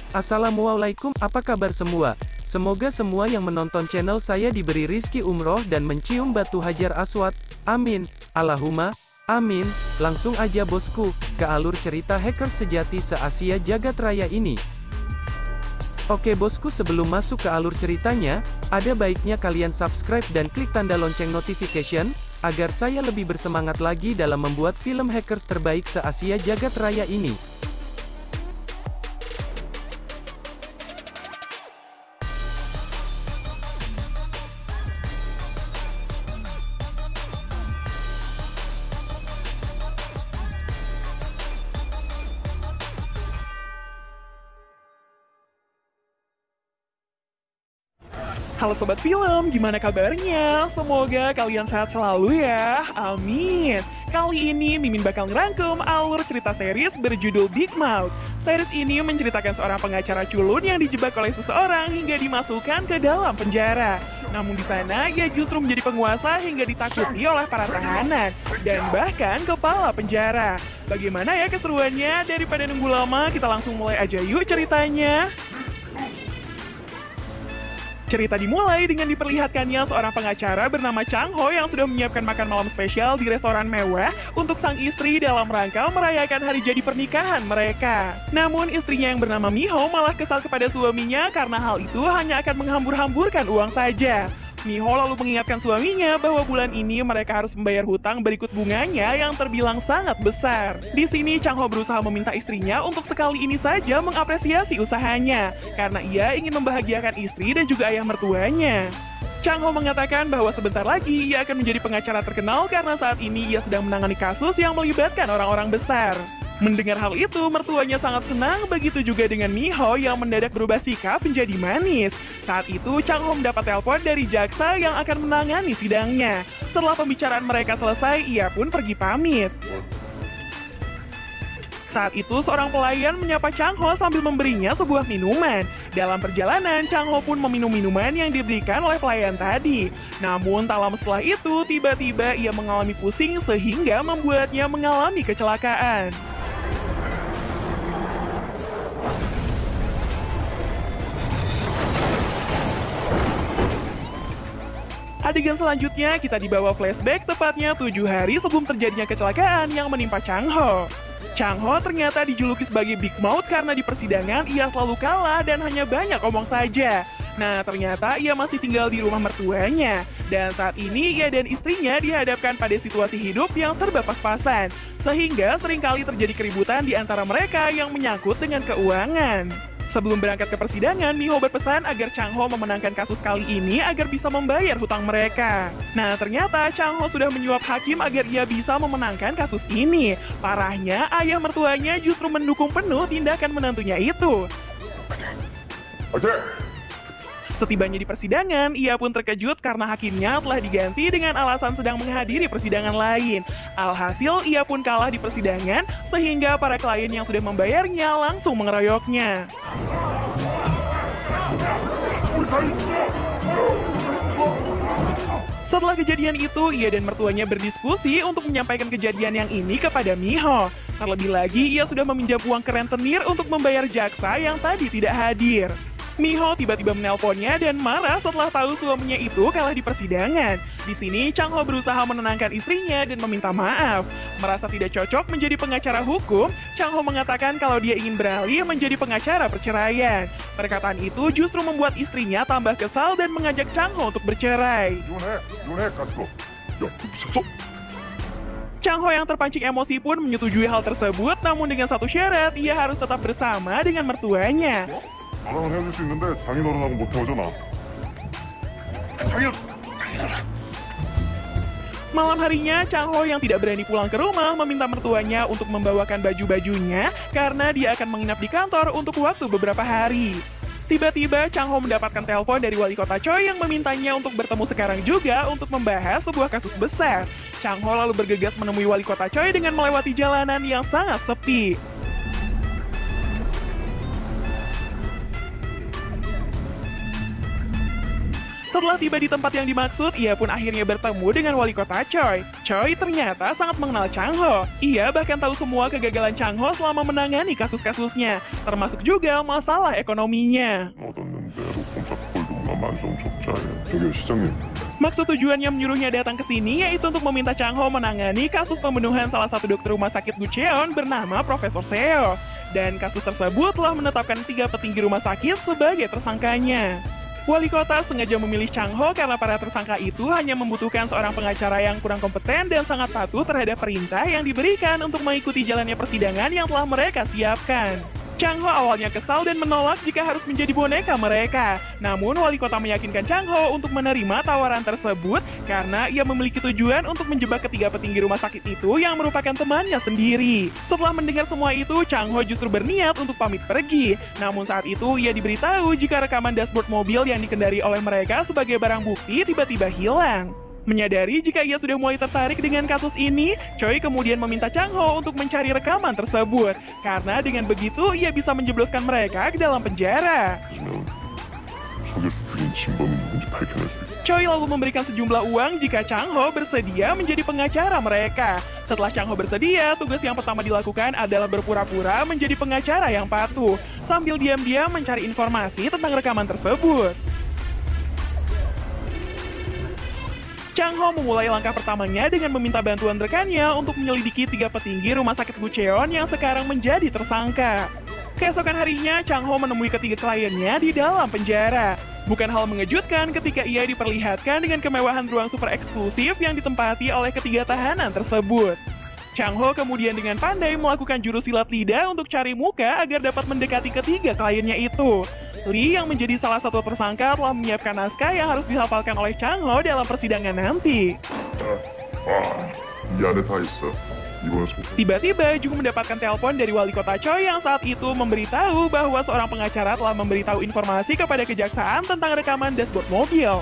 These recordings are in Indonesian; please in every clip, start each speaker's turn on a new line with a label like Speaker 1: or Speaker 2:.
Speaker 1: Assalamualaikum, apa kabar semua? Semoga semua yang menonton channel saya diberi rizki umroh dan mencium batu hajar aswad. Amin. Allahumma. Amin. Langsung aja bosku, ke alur cerita hacker sejati se-Asia jagat raya ini. Oke bosku, sebelum masuk ke alur ceritanya, ada baiknya kalian subscribe dan klik tanda lonceng notification, agar saya lebih bersemangat lagi dalam membuat film hackers terbaik se-Asia jagat raya ini.
Speaker 2: Halo Sobat Film, gimana kabarnya? Semoga kalian sehat selalu ya, amin. Kali ini Mimin bakal ngerangkum alur cerita series berjudul Big Mouth. Series ini menceritakan seorang pengacara culun yang dijebak oleh seseorang hingga dimasukkan ke dalam penjara. Namun di sana ia justru menjadi penguasa hingga ditakuti oleh para tahanan dan bahkan kepala penjara. Bagaimana ya keseruannya? Daripada nunggu lama, kita langsung mulai aja yuk ceritanya. Cerita dimulai dengan diperlihatkannya seorang pengacara bernama Chang Ho yang sudah menyiapkan makan malam spesial di restoran mewah untuk sang istri dalam rangka merayakan hari jadi pernikahan mereka. Namun istrinya yang bernama Miho malah kesal kepada suaminya karena hal itu hanya akan menghambur-hamburkan uang saja. Miho lalu mengingatkan suaminya bahwa bulan ini mereka harus membayar hutang berikut bunganya yang terbilang sangat besar. Di sini Chang Ho berusaha meminta istrinya untuk sekali ini saja mengapresiasi usahanya, karena ia ingin membahagiakan istri dan juga ayah mertuanya. Chang Ho mengatakan bahwa sebentar lagi ia akan menjadi pengacara terkenal karena saat ini ia sedang menangani kasus yang melibatkan orang-orang besar. Mendengar hal itu, mertuanya sangat senang, begitu juga dengan Miho yang mendadak berubah sikap menjadi manis. Saat itu, Chang Ho mendapat telepon dari jaksa yang akan menangani sidangnya. Setelah pembicaraan mereka selesai, ia pun pergi pamit. Saat itu, seorang pelayan menyapa Chang Ho sambil memberinya sebuah minuman. Dalam perjalanan, Chang Ho pun meminum minuman yang diberikan oleh pelayan tadi. Namun, tak lama setelah itu, tiba-tiba ia mengalami pusing sehingga membuatnya mengalami kecelakaan. Adegan selanjutnya kita dibawa flashback tepatnya 7 hari sebelum terjadinya kecelakaan yang menimpa Chang Ho. Chang Ho ternyata dijuluki sebagai Big Mouth karena di persidangan ia selalu kalah dan hanya banyak omong saja. Nah, ternyata ia masih tinggal di rumah mertuanya. Dan saat ini ia dan istrinya dihadapkan pada situasi hidup yang serba pas-pasan. Sehingga seringkali terjadi keributan di antara mereka yang menyangkut dengan keuangan. Sebelum berangkat ke persidangan, Miho berpesan agar Chang Ho memenangkan kasus kali ini agar bisa membayar hutang mereka. Nah, ternyata Chang Ho sudah menyuap hakim agar ia bisa memenangkan kasus ini. Parahnya, ayah mertuanya justru mendukung penuh tindakan menantunya itu. Setibanya di persidangan, ia pun terkejut karena hakimnya telah diganti dengan alasan sedang menghadiri persidangan lain. Alhasil, ia pun kalah di persidangan sehingga para klien yang sudah membayarnya langsung mengeroyoknya. Setelah kejadian itu, ia dan mertuanya berdiskusi untuk menyampaikan kejadian yang ini kepada Miho. Terlebih lagi, ia sudah meminjam uang ke rentenir untuk membayar jaksa yang tadi tidak hadir. Miho tiba-tiba menelponnya dan marah setelah tahu suaminya itu kalah di persidangan. Di sini, Chang Ho berusaha menenangkan istrinya dan meminta maaf. Merasa tidak cocok menjadi pengacara hukum, Chang Ho mengatakan kalau dia ingin beralih menjadi pengacara perceraian. Perkataan itu justru membuat istrinya tambah kesal dan mengajak Chang Ho untuk bercerai. Chang Ho yang terpancing emosi pun menyetujui hal tersebut, namun dengan satu syarat, ia harus tetap bersama dengan mertuanya.
Speaker 3: 나는 해줄 수 있는데 장인어른하고 못 헤어져나.
Speaker 2: Malam harinya, Chang Ho yang tidak berani pulang ke rumah meminta mertuanya untuk membawakan baju-bajunya karena dia akan menginap di kantor untuk waktu beberapa hari. Tiba-tiba, Chang Ho mendapatkan telepon dari wali kota Choi yang memintanya untuk bertemu sekarang juga untuk membahas sebuah kasus besar. Chang Ho lalu bergegas menemui wali kota Choi dengan melewati jalanan yang sangat sepi. Setelah tiba di tempat yang dimaksud, ia pun akhirnya bertemu dengan wali kota Choi. Choi ternyata sangat mengenal Chang Ho. Ia bahkan tahu semua kegagalan Chang Ho selama menangani kasus-kasusnya, termasuk juga masalah ekonominya.
Speaker 3: 얻었는데 로펌 만성 적자에 저기 시장님
Speaker 2: Maksud tujuannya menyuruhnya datang ke sini yaitu untuk meminta Chang Ho menangani kasus pembunuhan salah satu dokter rumah sakit Gucheon bernama Profesor Seo. Dan kasus tersebut telah menetapkan 3 petinggi rumah sakit sebagai tersangkanya. Wali kota sengaja memilih Chang Ho karena para tersangka itu hanya membutuhkan seorang pengacara yang kurang kompeten dan sangat patuh terhadap perintah yang diberikan untuk mengikuti jalannya persidangan yang telah mereka siapkan. Chang Ho awalnya kesal dan menolak jika harus menjadi boneka mereka. Namun wali kota meyakinkan Chang Ho untuk menerima tawaran tersebut karena ia memiliki tujuan untuk menjebak ketiga petinggi rumah sakit itu yang merupakan temannya sendiri. Setelah mendengar semua itu, Chang Ho justru berniat untuk pamit pergi. Namun saat itu ia diberitahu jika rekaman dashboard mobil yang dikendari oleh mereka sebagai barang bukti tiba-tiba hilang. Menyadari jika ia sudah mulai tertarik dengan kasus ini, Choi kemudian meminta Chang Ho untuk mencari rekaman tersebut. Karena dengan begitu, ia bisa menjebloskan mereka ke dalam penjara.
Speaker 3: 그러면 석유수 죽인 진범이 누군지 밝혀낼 수 있어.
Speaker 2: Choi lalu memberikan sejumlah uang jika Chang Ho bersedia menjadi pengacara mereka. Setelah Chang Ho bersedia, tugas yang pertama dilakukan adalah berpura-pura menjadi pengacara yang patuh, sambil diam-diam mencari informasi tentang rekaman tersebut. Chang Ho memulai langkah pertamanya dengan meminta bantuan rekannya untuk menyelidiki 3 petinggi rumah sakit Gucheon yang sekarang menjadi tersangka. Keesokan harinya, Chang Ho menemui ketiga kliennya di dalam penjara. Bukan hal mengejutkan ketika ia diperlihatkan dengan kemewahan ruang super eksklusif yang ditempati oleh ketiga tahanan tersebut. Chang Ho kemudian dengan pandai melakukan jurus silat lidah untuk cari muka agar dapat mendekati ketiga kliennya itu. Lee yang menjadi salah satu tersangka telah menyiapkan naskah yang harus dihafalkan oleh Chang Ho dalam persidangan nanti.
Speaker 3: 이 안에 다 있어. 이번엔 속.
Speaker 2: Tiba-tiba Jung mendapatkan telepon dari wali kota Choi yang saat itu memberitahu bahwa seorang pengacara telah memberitahu informasi kepada kejaksaan tentang rekaman dashboard mobil.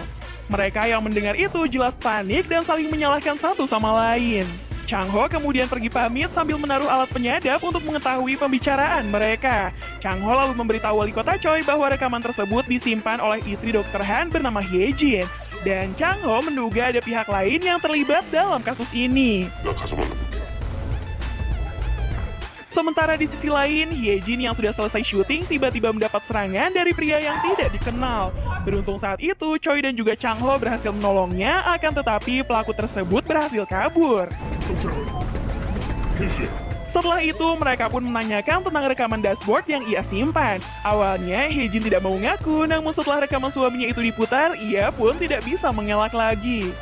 Speaker 2: Mereka yang mendengar itu jelas panik dan saling menyalahkan satu sama lain. Chang Ho kemudian pergi pamit sambil menaruh alat penyadap untuk mengetahui pembicaraan mereka. Chang Ho lalu memberitahu wali kota Choi bahwa rekaman tersebut disimpan oleh istri Dr. Han bernama Hye Jin. Dan Chang Ho menduga ada pihak lain yang terlibat dalam kasus ini.
Speaker 3: 내가 가져갈라 볼게.
Speaker 2: Sementara di sisi lain, Hye Jin yang sudah selesai syuting tiba-tiba mendapat serangan dari pria yang tidak dikenal. Beruntung saat itu, Choi dan juga Chang Ho berhasil menolongnya, akan tetapi pelaku tersebut berhasil kabur. Setelah itu, mereka pun menanyakan tentang rekaman dashboard yang ia simpan. Awalnya, Hye Jin tidak mau ngaku, namun setelah rekaman suaminya itu diputar, ia pun tidak bisa mengelak lagi.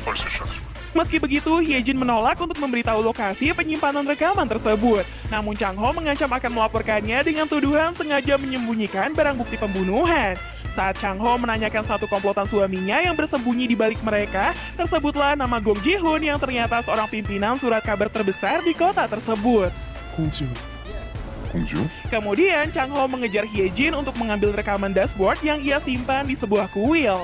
Speaker 3: 빨리 세수하자.
Speaker 2: Meski begitu, Hye Jin menolak untuk memberitahu lokasi penyimpanan rekaman tersebut. Namun Chang Ho mengancam akan melaporkannya dengan tuduhan sengaja menyembunyikan barang bukti pembunuhan. Saat Chang Ho menanyakan satu komplotan suaminya yang bersembunyi di balik mereka, tersebutlah nama Gong Ji-hoon yang ternyata seorang pimpinan surat kabar terbesar di kota tersebut.
Speaker 3: 공지훈?
Speaker 2: Kemudian Chang Ho mengejar Hye Jin untuk mengambil rekaman dashboard yang ia simpan di sebuah kuil.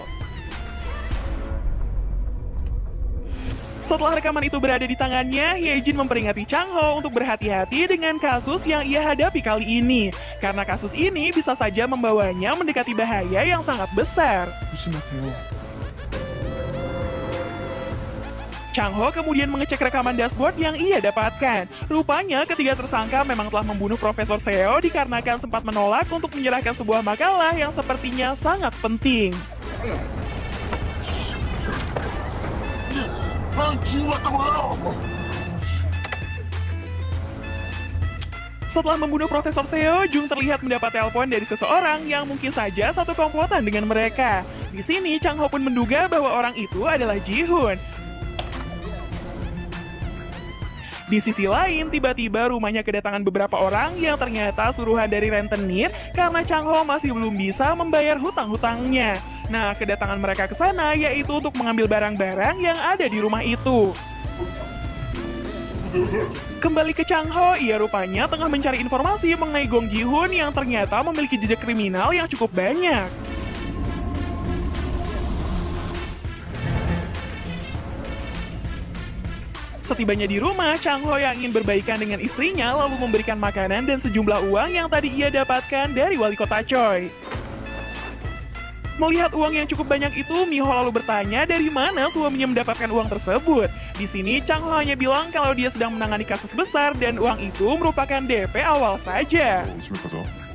Speaker 2: Setelah rekaman itu berada di tangannya, Hye Jin memperingati Chang Ho untuk berhati-hati dengan kasus yang ia hadapi kali ini. Karena kasus ini bisa saja membawanya mendekati bahaya yang sangat besar. Chang Ho kemudian mengecek rekaman dashboard yang ia dapatkan. Rupanya ketiga tersangka memang telah membunuh Profesor Seo dikarenakan sempat menolak untuk menyerahkan sebuah makalah yang sepertinya sangat penting. Setelah membunuh Profesor Seo, Jung terlihat mendapat telepon dari seseorang yang mungkin saja satu komplotan dengan mereka. Di sini, Chang Ho pun menduga bahwa orang itu adalah Ji-hoon. Di sisi lain, tiba-tiba rumahnya kedatangan beberapa orang yang ternyata suruhan dari rentenir karena Chang Ho masih belum bisa membayar hutang-hutangnya. Nah, kedatangan mereka ke sana yaitu untuk mengambil barang-barang yang ada di rumah itu. Kembali ke Chang Ho, ia rupanya tengah mencari informasi mengenai Gong Ji-hoon yang ternyata memiliki jejak kriminal yang cukup banyak. Setibanya di rumah, Chang Ho yang ingin berbaikan dengan istrinya lalu memberikan makanan dan sejumlah uang yang tadi ia dapatkan dari wali kota Choi. Melihat uang yang cukup banyak itu, Miho lalu bertanya dari mana suaminya mendapatkan uang tersebut. Di sini Chang Ho hanya bilang kalau dia sedang menangani kasus besar dan uang itu merupakan DP awal saja.
Speaker 3: 집에 가자.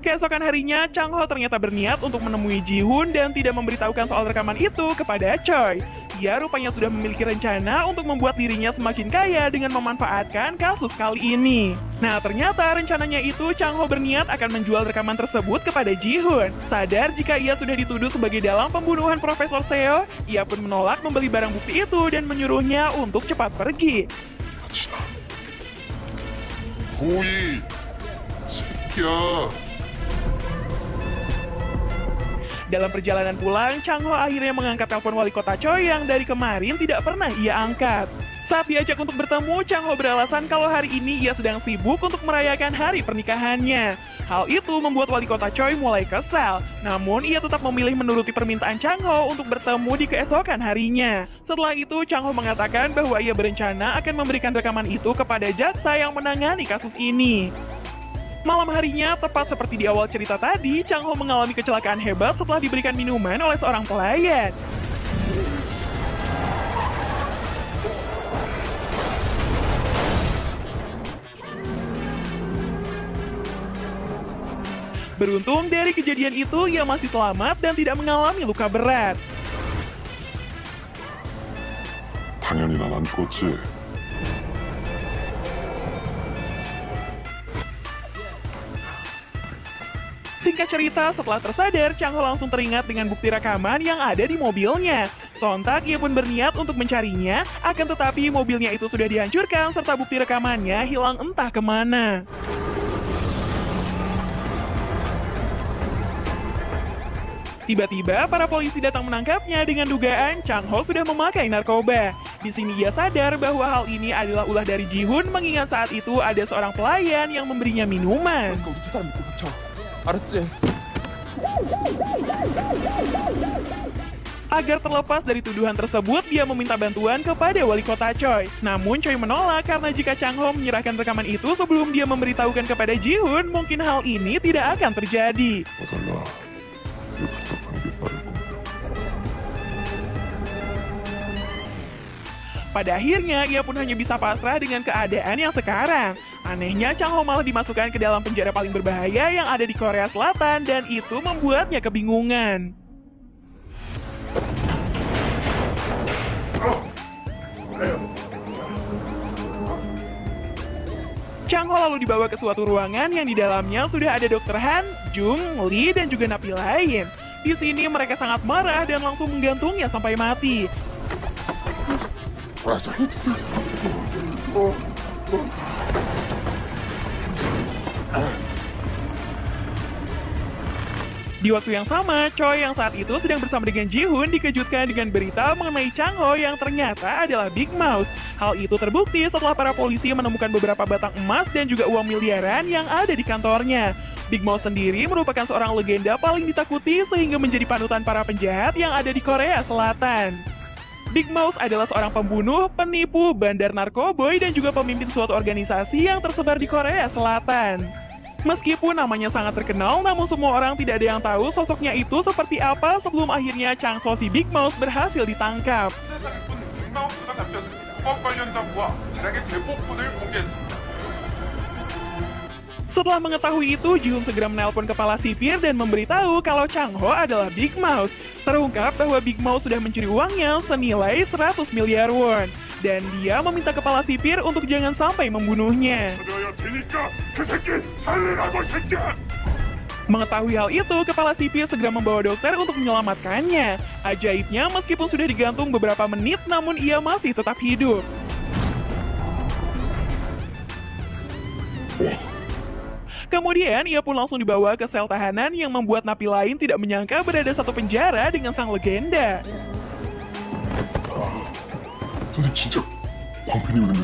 Speaker 2: Keesokan harinya, Chang Ho ternyata berniat untuk menemui Ji-hoon dan tidak memberitahukan soal rekaman itu kepada Choi. Dia rupanya sudah memiliki rencana untuk membuat dirinya semakin kaya dengan memanfaatkan kasus kali ini. Nah, ternyata rencananya itu Chang Ho berniat akan menjual rekaman tersebut kepada Ji-hoon. Sadar jika ia sudah dituduh sebagai dalang pembunuhan Profesor Seo, ia pun menolak membeli barang bukti itu dan menyuruhnya untuk cepat pergi.
Speaker 3: 같이다. 고이 새끼야.
Speaker 2: Dalam perjalanan pulang, Chang Ho akhirnya mengangkat telepon wali kota Choi yang dari kemarin tidak pernah ia angkat. Saat diajak untuk bertemu, Chang Ho beralasan kalau hari ini ia sedang sibuk untuk merayakan hari pernikahannya. Hal itu membuat wali kota Choi mulai kesal, namun ia tetap memilih menuruti permintaan Chang Ho untuk bertemu di keesokan harinya. Setelah itu, Chang Ho mengatakan bahwa ia berencana akan memberikan rekaman itu kepada jaksa yang menangani kasus ini. Malam harinya, tepat seperti di awal cerita tadi, Chang Ho mengalami kecelakaan hebat setelah diberikan minuman oleh seorang pelayan. Beruntung dari kejadian itu, ia masih selamat dan tidak mengalami luka berat.
Speaker 3: 당연히 난 안 죽었지.
Speaker 2: Singkat cerita, setelah tersadar, Chang Ho langsung teringat dengan bukti rekaman yang ada di mobilnya. Sontak, ia pun berniat untuk mencarinya, akan tetapi mobilnya itu sudah dihancurkan serta bukti rekamannya hilang entah kemana. Tiba-tiba, para polisi datang menangkapnya dengan dugaan Chang Ho sudah memakai narkoba. Di sini ia sadar bahwa hal ini adalah ulah dari Ji-hoon mengingat saat itu ada seorang pelayan yang memberinya minuman. Agar terlepas dari tuduhan tersebut, dia meminta bantuan kepada wali kota Choi. Namun Choi menolak karena jika Chang Ho menyerahkan rekaman itu sebelum dia memberitahukan kepada Ji-hoon, mungkin hal ini tidak akan terjadi.
Speaker 3: 와달라. 그 부탁하는 게 빠를 겁니다.
Speaker 2: Pada akhirnya, ia pun hanya bisa pasrah dengan keadaan yang sekarang. Anehnya, Chang Ho malah dimasukkan ke dalam penjara paling berbahaya yang ada di Korea Selatan dan itu membuatnya kebingungan. Chang Ho lalu dibawa ke suatu ruangan yang di dalamnya sudah ada Dr. Han, Jung, Lee, dan juga napi lain. Di sini mereka sangat marah dan langsung menggantungnya sampai mati. Di waktu yang sama, Choi yang saat itu sedang bersama dengan Ji-hoon dikejutkan dengan berita mengenai Chang Ho yang ternyata adalah Big Mouse. Hal itu terbukti setelah para polisi menemukan beberapa batang emas dan juga uang miliaran yang ada di kantornya. Big Mouse sendiri merupakan seorang legenda paling ditakuti sehingga menjadi panutan para penjahat yang ada di Korea Selatan. Big Mouse adalah seorang pembunuh, penipu, bandar narkoboy, dan juga pemimpin suatu organisasi yang tersebar di Korea Selatan. Meskipun namanya sangat terkenal, namun semua orang tidak ada yang tahu sosoknya itu seperti apa sebelum akhirnya Chang So si Big Mouse berhasil ditangkap.
Speaker 4: 세상에 본 빅마우스가 잡혔습니다. 불법 관련자와 다량의 대폭군을 공개했습니다.
Speaker 2: Setelah mengetahui itu, Ji-hoon segera menelpon kepala sipir dan memberitahu kalau Chang Ho adalah Big Mouse. Terungkap bahwa Big Mouse sudah mencuri uangnya senilai 100 miliar won. Dan dia meminta kepala sipir untuk jangan sampai membunuhnya.
Speaker 3: 살려야 되니까 그 새끼 살리라고 새끼야.
Speaker 2: Mengetahui hal itu, kepala sipir segera membawa dokter untuk menyelamatkannya. Ajaibnya, meskipun sudah digantung beberapa menit, namun ia masih tetap hidup. Kemudian, ia pun langsung dibawa ke sel tahanan yang membuat napi lain tidak menyangka berada satu penjara dengan sang legenda.
Speaker 3: 선생님 진짜 광팬이 오는데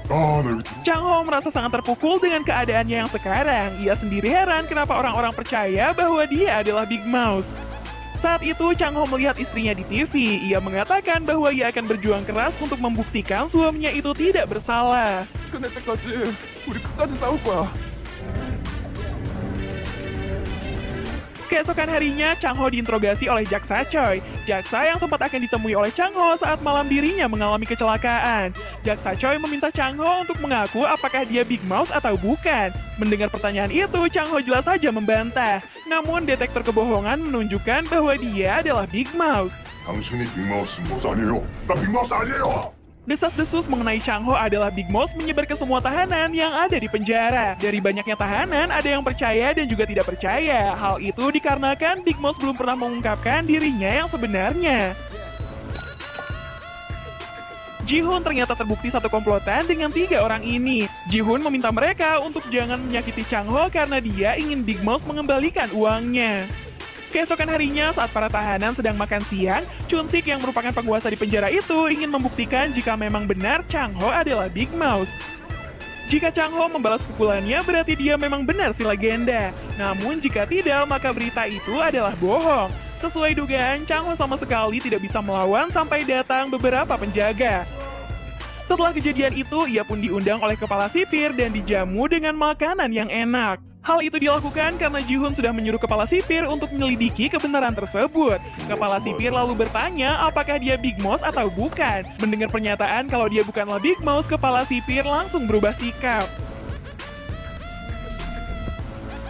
Speaker 3: 나 여기 들어.
Speaker 2: Chang Ho merasa sangat terpukul dengan keadaannya yang sekarang. Ia sendiri heran kenapa orang-orang percaya bahwa dia adalah Big Mouse. Saat itu, Chang Ho melihat istrinya di TV. Ia mengatakan bahwa ia akan berjuang keras untuk membuktikan suaminya itu tidak bersalah.
Speaker 4: 끝낼 때까지 우리 끝까지 싸울 거야.
Speaker 2: Keesokan harinya, Chang Ho diinterogasi oleh Jaksa Choi. Jaksa yang sempat akan ditemui oleh Chang Ho saat malam dirinya mengalami kecelakaan. Jaksa Choi meminta Chang Ho untuk mengaku apakah dia Big Mouse atau bukan. Mendengar pertanyaan itu, Chang Ho jelas saja membantah. Namun detektor kebohongan menunjukkan bahwa dia adalah Big Mouse.
Speaker 3: 당신이 빅마우스 아니에요. 나 빅마우스 아니에요.
Speaker 2: Desas-desus mengenai Chang Ho adalah Big Mouse menyebar ke semua tahanan yang ada di penjara. Dari banyaknya tahanan, ada yang percaya dan juga tidak percaya. Hal itu dikarenakan Big Mouse belum pernah mengungkapkan dirinya yang sebenarnya. Ji-hoon ternyata terbukti satu komplotan dengan 3 orang ini. Ji-hoon meminta mereka untuk jangan menyakiti Chang Ho karena dia ingin Big Mouse mengembalikan uangnya. Keesokan harinya, saat para tahanan sedang makan siang, Chun-sik yang merupakan penguasa di penjara itu ingin membuktikan jika memang benar Chang Ho adalah Big Mouse. Jika Chang Ho membalas pukulannya, berarti dia memang benar si legenda. Namun jika tidak, maka berita itu adalah bohong. Sesuai dugaan, Chang Ho sama sekali tidak bisa melawan sampai datang beberapa penjaga. Setelah kejadian itu, ia pun diundang oleh kepala sipir dan dijamu dengan makanan yang enak. Hal itu dilakukan karena Ji-hoon sudah menyuruh kepala sipir untuk menyelidiki kebenaran tersebut. Kepala sipir lalu bertanya apakah dia Big Mouse atau bukan. Mendengar pernyataan kalau dia bukanlah Big Mouse, kepala sipir langsung berubah sikap.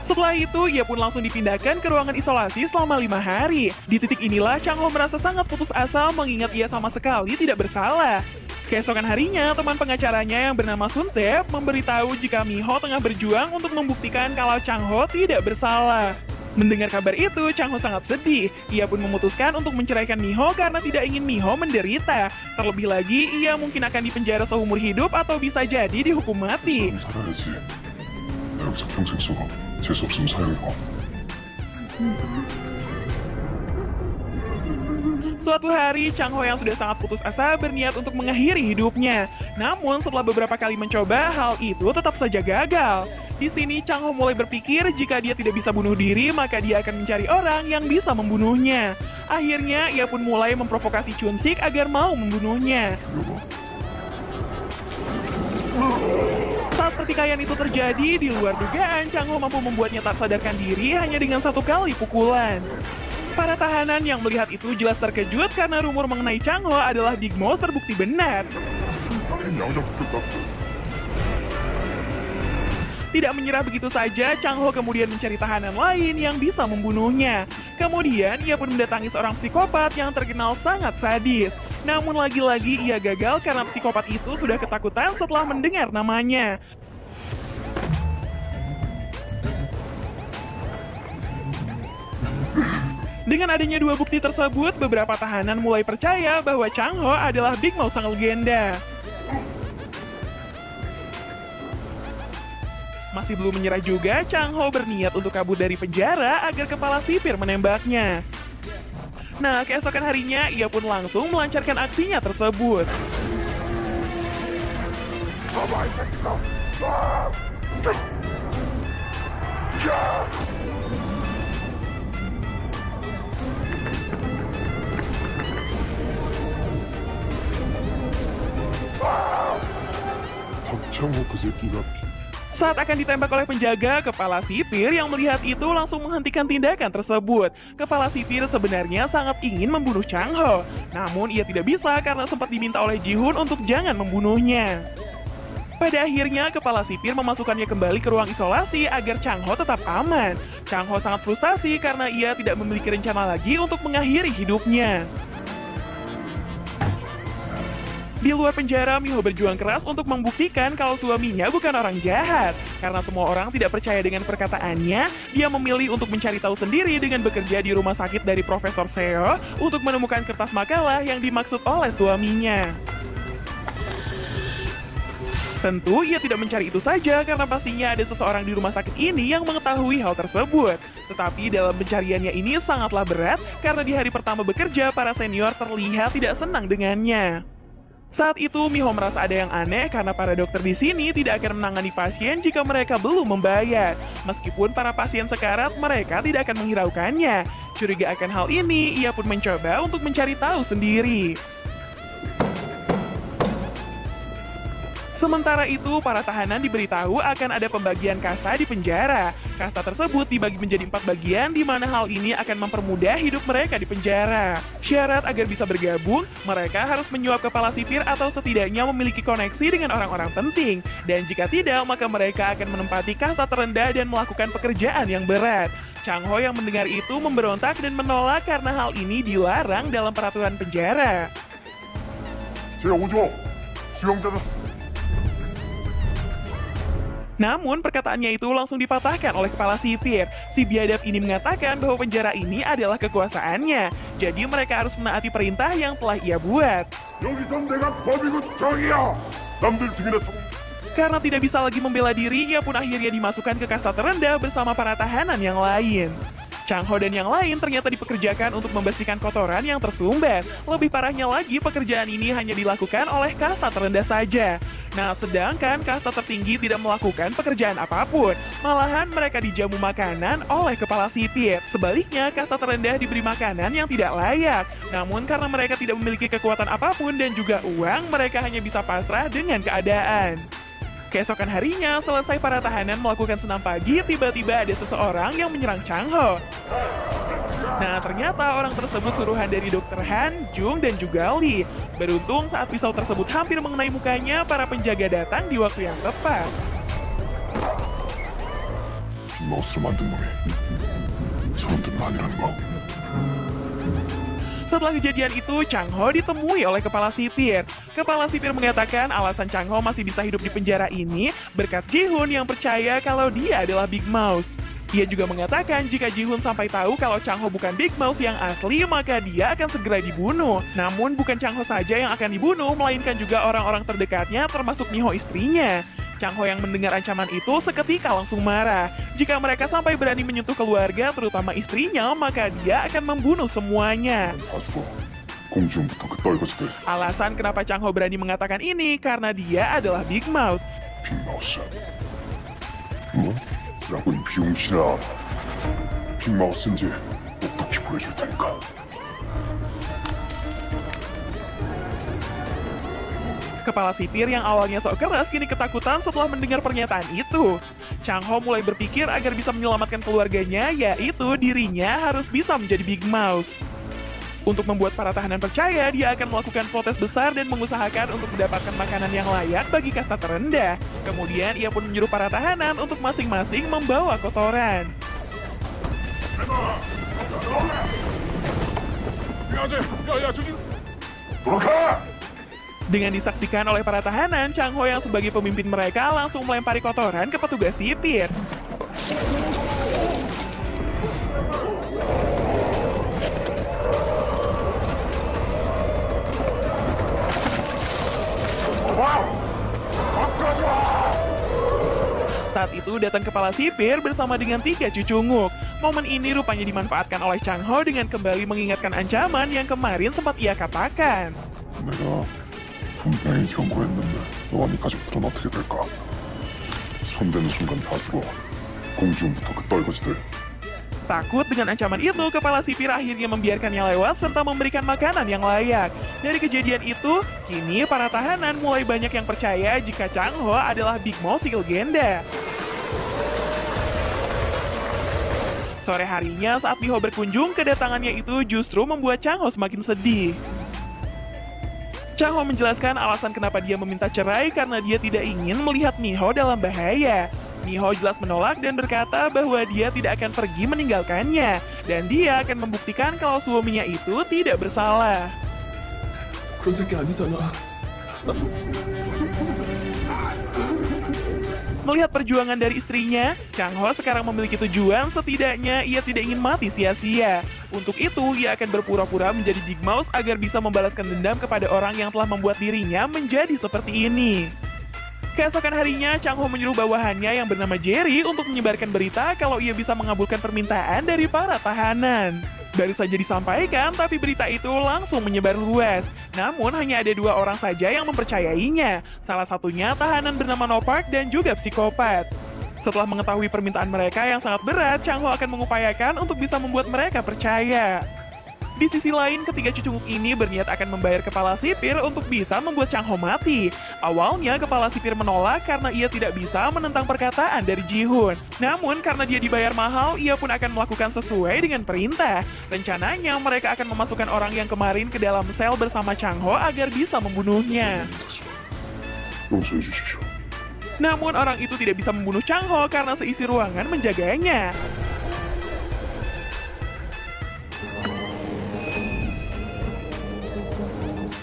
Speaker 2: Setelah itu, ia pun langsung dipindahkan ke ruangan isolasi selama 5 hari. Di titik inilah, Chang Ho merasa sangat putus asa mengingat ia sama sekali tidak bersalah. Keesokan harinya, teman pengacaranya yang bernama Sun Tae memberitahu jika Mi-ho tengah berjuang untuk membuktikan kalau Chang Ho tidak bersalah. Mendengar kabar itu, Chang Ho sangat sedih. Ia pun memutuskan untuk menceraikan Mi-ho karena tidak ingin Mi-ho menderita. Terlebih lagi, ia mungkin akan dipenjara seumur hidup atau bisa jadi dihukum mati.
Speaker 3: 살아야지. 나 여기서 평생 썩어. 재수 없으면 사형이고.
Speaker 2: Suatu hari, Chang Ho yang sudah sangat putus asa berniat untuk mengakhiri hidupnya. Namun, setelah beberapa kali mencoba, hal itu tetap saja gagal. Di sini, Chang Ho mulai berpikir jika dia tidak bisa bunuh diri, maka dia akan mencari orang yang bisa membunuhnya. Akhirnya, ia pun mulai memprovokasi Chun-sik agar mau membunuhnya. Saat pertikaian itu terjadi, di luar dugaan, Chang Ho mampu membuatnya tak sadarkan diri hanya dengan 1 kali pukulan. Para tahanan yang melihat itu jelas terkejut karena rumor mengenai Chang Ho adalah Big Mouse terbukti benar. Tidak menyerah begitu saja, Chang Ho kemudian mencari tahanan lain yang bisa membunuhnya. Kemudian, ia pun mendatangi seorang psikopat yang terkenal sangat sadis. Namun lagi-lagi ia gagal karena psikopat itu sudah ketakutan setelah mendengar namanya. Dengan adanya 2 bukti tersebut, beberapa tahanan mulai percaya bahwa Chang Ho adalah Big Mouse sang legenda. Masih belum menyerah juga, Chang Ho berniat untuk kabur dari penjara agar kepala sipir menembaknya. Nah, keesokan harinya, ia pun langsung melancarkan aksinya tersebut.
Speaker 3: 박창호 그 새끼가
Speaker 2: Saat akan ditembak oleh penjaga, kepala sipir yang melihat itu langsung menghentikan tindakan tersebut. Kepala sipir sebenarnya sangat ingin membunuh Chang Ho, namun ia tidak bisa karena sempat diminta oleh Ji-hoon untuk jangan membunuhnya. Pada akhirnya, kepala sipir memasukkannya kembali ke ruang isolasi agar Chang Ho tetap aman. Chang Ho sangat frustasi karena ia tidak memiliki rencana lagi untuk mengakhiri hidupnya. Di luar penjara, Mi-ho berjuang keras untuk membuktikan kalau suaminya bukan orang jahat. Karena semua orang tidak percaya dengan perkataannya, dia memilih untuk mencari tahu sendiri dengan bekerja di rumah sakit dari Profesor Seo untuk menemukan kertas makalah yang dimaksud oleh suaminya. Tentu ia tidak mencari itu saja karena pastinya ada seseorang di rumah sakit ini yang mengetahui hal tersebut. Tetapi dalam pencariannya ini sangatlah berat karena di hari pertama bekerja, para senior terlihat tidak senang dengannya. Saat itu, Mi-ho merasa ada yang aneh karena para dokter di sini tidak akan menangani pasien jika mereka belum membayar. Meskipun para pasien sekarat, mereka tidak akan menghiraukannya. Curiga akan hal ini, ia pun mencoba untuk mencari tahu sendiri. Sementara itu, para tahanan diberitahu akan ada pembagian kasta di penjara. Kasta tersebut dibagi menjadi 4 bagian, di mana hal ini akan mempermudah hidup mereka di penjara. Syarat agar bisa bergabung, mereka harus menyuap kepala sipir atau setidaknya memiliki koneksi dengan orang-orang penting. Dan jika tidak, maka mereka akan menempati kasta terendah dan melakukan pekerjaan yang berat. Chang Ho yang mendengar itu memberontak dan menolak karena hal ini dilarang dalam peraturan penjara.
Speaker 3: 제5조 수용자는
Speaker 2: Namun, perkataannya itu langsung dipatahkan oleh kepala sipir. Si biadab ini mengatakan bahwa penjara ini adalah kekuasaannya. Jadi mereka harus menaati perintah yang telah ia buat.
Speaker 3: 여기선 내가 법이고 정이야. 남들 등에나 총
Speaker 2: Karena tidak bisa lagi membela diri, ia pun akhirnya dimasukkan ke kasta terendah bersama para tahanan yang lain. Chang Ho dan yang lain ternyata dipekerjakan untuk membersihkan kotoran yang tersumbat. Lebih parahnya lagi, pekerjaan ini hanya dilakukan oleh kasta terendah saja. Nah, sedangkan kasta tertinggi tidak melakukan pekerjaan apapun. Malahan mereka dijamu makanan oleh kepala sipir. Sebaliknya, kasta terendah diberi makanan yang tidak layak. Namun karena mereka tidak memiliki kekuatan apapun dan juga uang, mereka hanya bisa pasrah dengan keadaan. Keesokan harinya, selesai para tahanan melakukan senam pagi, tiba-tiba ada seseorang yang menyerang Chang Ho. Nah, ternyata orang tersebut suruhan dari Dr. Han, Jung, dan juga Lee. Beruntung saat pisau tersebut hampir mengenai mukanya, para penjaga datang di waktu yang tepat.
Speaker 3: 빅마우스를 만든 놈이 사람들은 아니라는 거.
Speaker 2: Setelah kejadian itu, Chang Ho ditemui oleh kepala sipir. Kepala sipir mengatakan alasan Chang Ho masih bisa hidup di penjara ini berkat Ji-hoon yang percaya kalau dia adalah Big Mouse. Ia juga mengatakan jika Ji-hoon sampai tahu kalau Chang Ho bukan Big Mouse yang asli, maka dia akan segera dibunuh. Namun bukan Chang Ho saja yang akan dibunuh, melainkan juga orang-orang terdekatnya termasuk Miho istrinya. Chang Ho yang mendengar ancaman itu seketika langsung marah. Jika mereka sampai berani menyentuh keluarga, terutama istrinya, maka dia akan membunuh semuanya.
Speaker 3: 다 죽어. 공중부터 그 떨거지들.
Speaker 2: Alasan kenapa Chang Ho berani mengatakan ini karena dia adalah Big Mouse.
Speaker 3: 빅마우스. 뭐? 라고 이 비용신아. 빅마우스인지 똑똑히 보여줄 테니까.
Speaker 2: Kepala sipir yang awalnya sok keras kini ketakutan setelah mendengar pernyataan itu. Chang Ho mulai berpikir agar bisa menyelamatkan keluarganya, yaitu dirinya harus bisa menjadi Big Mouse. Untuk membuat para tahanan percaya, dia akan melakukan protes besar dan mengusahakan untuk mendapatkan makanan yang layak bagi kasta terendah. Kemudian ia pun menyuruh para tahanan untuk masing-masing membawa kotoran.
Speaker 3: 돌아가!
Speaker 2: Dengan disaksikan oleh para tahanan, Chang Ho yang sebagai pemimpin mereka langsung melempari kotoran ke petugas sipir. Saat itu datang kepala sipir bersama dengan 3 cucunguk. Momen ini rupanya dimanfaatkan oleh Chang Ho dengan kembali mengingatkan ancaman yang kemarin sempat ia katakan.
Speaker 3: 내가 분명히 경고했는데 너와 네 가족들은 어떻게 될까? 손대는 순간 다 죽어. 공중부터 그 떨거지들.
Speaker 2: Takut dengan ancaman itu, kepala sipir akhirnya membiarkannya lewat serta memberikan makanan yang layak. Dari kejadian itu, kini para tahanan mulai banyak yang percaya jika Chang Ho adalah Big Mouse si legenda. Sore harinya saat Miho berkunjung, kedatangannya itu justru membuat Chang Ho semakin sedih. Chang Ho menjelaskan alasan kenapa dia meminta cerai karena dia tidak ingin melihat Miho dalam bahaya. Miho jelas menolak dan berkata bahwa dia tidak akan pergi meninggalkannya, dan dia akan membuktikan kalau suaminya itu tidak bersalah.
Speaker 5: 그런 새끼 아니잖아.
Speaker 2: Melihat perjuangan dari istrinya, Chang Ho sekarang memiliki tujuan, setidaknya ia tidak ingin mati sia-sia. Untuk itu, ia akan berpura-pura menjadi Big Mouse agar bisa membalaskan dendam kepada orang yang telah membuat dirinya menjadi seperti ini. Keesokan harinya, Chang Ho menyuruh bawahannya yang bernama Jerry untuk menyebarkan berita kalau ia bisa mengabulkan permintaan dari para tahanan. Baru saja disampaikan, tapi berita itu langsung menyebar luas. Namun hanya ada 2 orang saja yang mempercayainya. Salah satunya tahanan bernama No Park dan juga psikopat. Setelah mengetahui permintaan mereka yang sangat berat, Chang Ho akan mengupayakan untuk bisa membuat mereka percaya. Di sisi lain, ketiga cucunguk ini berniat akan membayar kepala sipir untuk bisa membuat Chang Ho mati. Awalnya, kepala sipir menolak karena ia tidak bisa menentang perkataan dari Ji-hoon. Namun, karena dia dibayar mahal, ia pun akan melakukan sesuai dengan perintah. Rencananya, mereka akan memasukkan orang yang kemarin ke dalam sel bersama Chang Ho agar bisa membunuhnya.
Speaker 3: 용서해 주십시오.
Speaker 2: Namun, orang itu tidak bisa membunuh Chang Ho karena seisi ruangan menjaganya.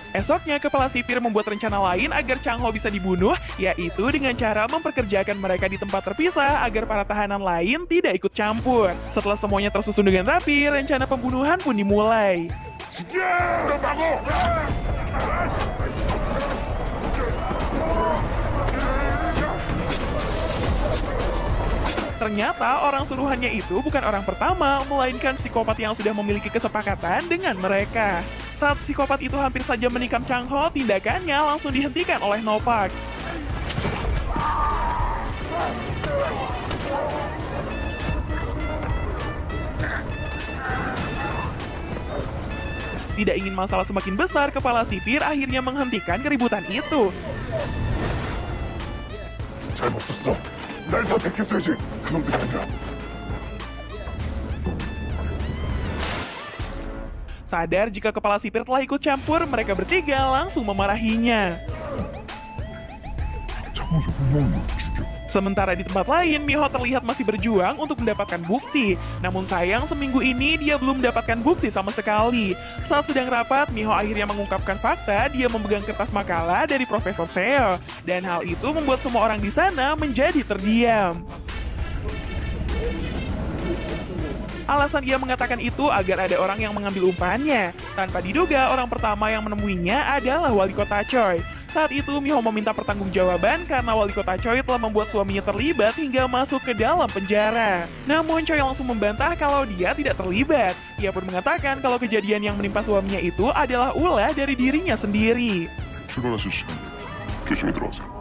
Speaker 2: Esoknya, kepala sipir membuat rencana lain agar Chang Ho bisa dibunuh, yaitu dengan cara memperkerjakan mereka di tempat terpisah agar para tahanan lain tidak ikut campur. Setelah semuanya tersusun dengan rapi, rencana pembunuhan pun dimulai. Ternyata orang suruhannya itu bukan orang pertama, melainkan psikopat yang sudah memiliki kesepakatan dengan mereka. Saat psikopat itu hampir saja menikam Chang Ho, tindakannya langsung dihentikan oleh No Park. Tidak ingin masalah semakin besar, kepala sipir akhirnya menghentikan keributan itu.
Speaker 3: 잘못했어. 날 선택했어야지. 그놈들이 아니라.
Speaker 2: Sadar jika kepala sipir telah ikut campur, mereka bertiga langsung memarahinya.
Speaker 3: 장호를 분명히 죽여.
Speaker 2: Sementara di tempat lain, Miho terlihat masih berjuang untuk mendapatkan bukti. Namun sayang, seminggu ini dia belum mendapatkan bukti sama sekali. Saat sedang rapat, Miho akhirnya mengungkapkan fakta dia memegang kertas makalah dari Profesor Seo. Dan hal itu membuat semua orang di sana menjadi terdiam. Alasan ia mengatakan itu agar ada orang yang mengambil umpannya. Tanpa diduga, orang pertama yang menemuinya adalah Wali Kota Choi. Saat itu, Miho meminta pertanggungjawaban karena Wali Kota Choi telah membuat suaminya terlibat hingga masuk ke dalam penjara. Namun, Choi langsung membantah kalau dia tidak terlibat. Ia pun mengatakan kalau kejadian yang menimpa suaminya itu adalah ulah dari dirinya sendiri.
Speaker 3: 출발하실 시간. 조심히 들어오세요.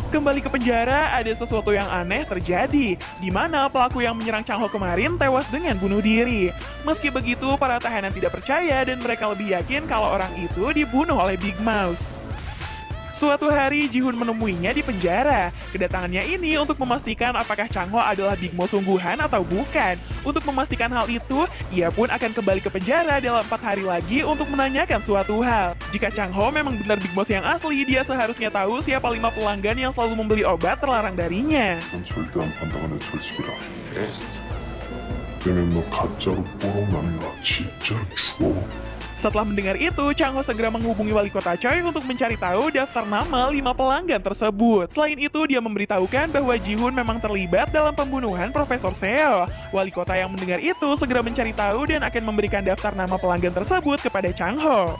Speaker 2: Kembali ke penjara, ada sesuatu yang aneh terjadi, di mana pelaku yang menyerang Chang Ho kemarin tewas dengan bunuh diri. Meski begitu, para tahanan tidak percaya dan mereka lebih yakin kalau orang itu dibunuh oleh Big Mouse. Suatu hari, Ji-hoon menemuinya di penjara. Kedatangannya ini untuk memastikan apakah Chang Ho adalah Big Mouse sungguhan atau bukan. Untuk memastikan hal itu, ia pun akan kembali ke penjara dalam 4 hari lagi untuk menanyakan suatu hal. Jika Chang Ho memang benar Big Mouse yang asli, dia seharusnya tahu siapa 5 pelanggan yang selalu membeli obat terlarang darinya.
Speaker 3: 넌 절대 안 판다가는 철칙이라. 때문에 너 가짜로 뽀록 나는 거 진짜로 죽어.
Speaker 2: Setelah mendengar itu, Chang Ho segera menghubungi Wali Kota Choi untuk mencari tahu daftar nama 5 pelanggan tersebut. Selain itu, dia memberitahukan bahwa Ji-hoon memang terlibat dalam pembunuhan Profesor Seo. Wali Kota yang mendengar itu segera mencari tahu dan akan memberikan daftar nama pelanggan tersebut kepada Chang Ho.